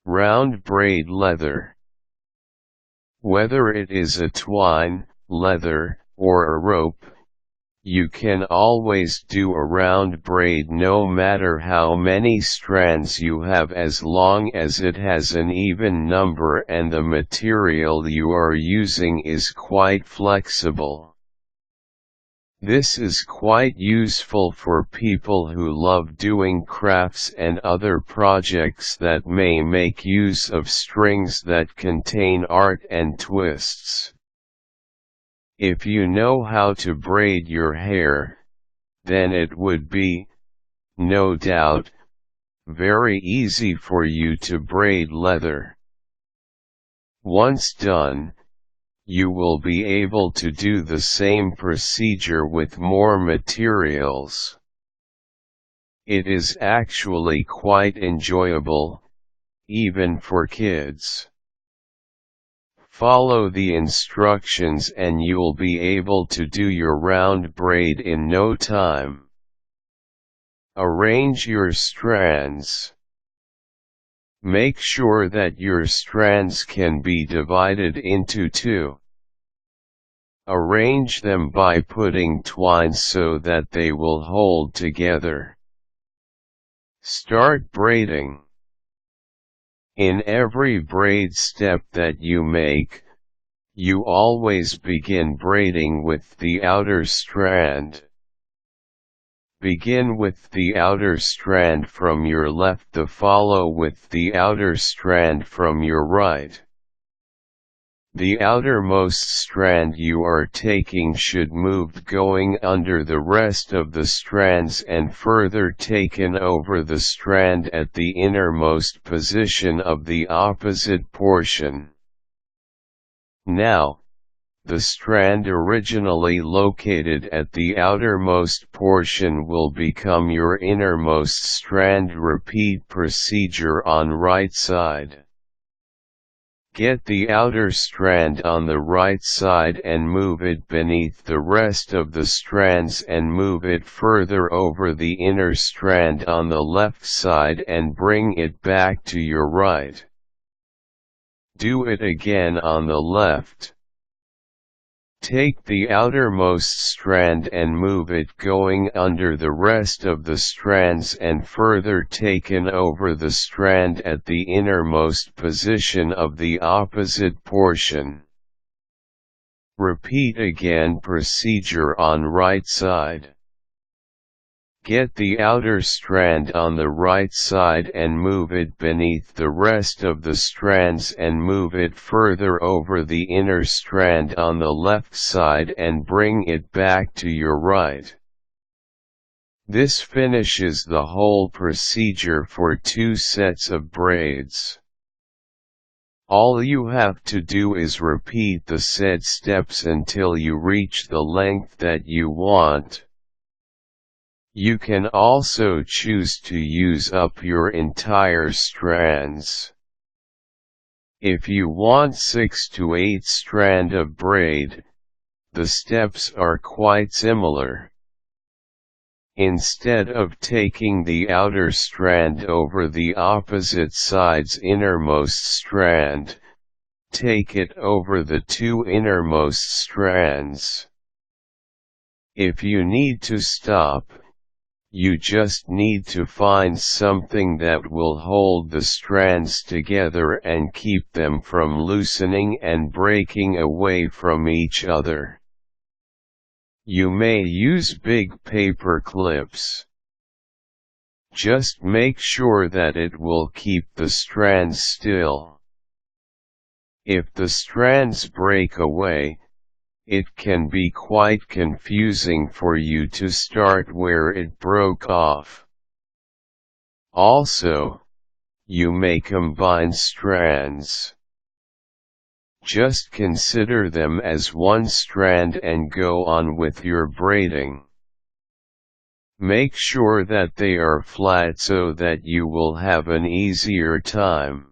Round braid leather. Whether it is a twine, leather, or a rope, you can always do a round braid no matter how many strands you have, as long as it has an even number and the material you are using is quite flexible. This is quite useful for people who love doing crafts and other projects that may make use of strings that contain art and twists. If you know how to braid your hair, then it would be, no doubt, very easy for you to braid leather. Once done, you will be able to do the same procedure with more materials. It is actually quite enjoyable, even for kids. Follow the instructions and you'll be able to do your round braid in no time. Arrange your strands. Make sure that your strands can be divided into two. Arrange them by putting twine so that they will hold together. Start braiding. In every braid step that you make, you always begin braiding with the outer strand. Begin with the outer strand from your left, follow with the outer strand from your right. The outermost strand you are taking should move going under the rest of the strands and further taken over the strand at the innermost position of the opposite portion. Now, the strand originally located at the outermost portion will become your innermost strand. Repeat procedure on right side. Get the outer strand on the right side and move it beneath the rest of the strands and move it further over the inner strand on the left side and bring it back to your right. Do it again on the left. Take the outermost strand and move it going under the rest of the strands and further taken over the strand at the innermost position of the opposite portion. Repeat again procedure on right side. Get the outer strand on the right side and move it beneath the rest of the strands and move it further over the inner strand on the left side and bring it back to your right. This finishes the whole procedure for 2 sets of braids. All you have to do is repeat the said steps until you reach the length that you want. You can also choose to use up your entire strands. If you want 6 to 8 strand of braid, the steps are quite similar. Instead of taking the outer strand over the opposite side's innermost strand, take it over the 2 innermost strands. If you need to stop, you just need to find something that will hold the strands together and keep them from loosening and breaking away from each other. You may use big paper clips. Just make sure that it will keep the strands still. If the strands break away, it can be quite confusing for you to start where it broke off. Also, you may combine strands. Just consider them as one strand and go on with your braiding. Make sure that they are flat so that you will have an easier time.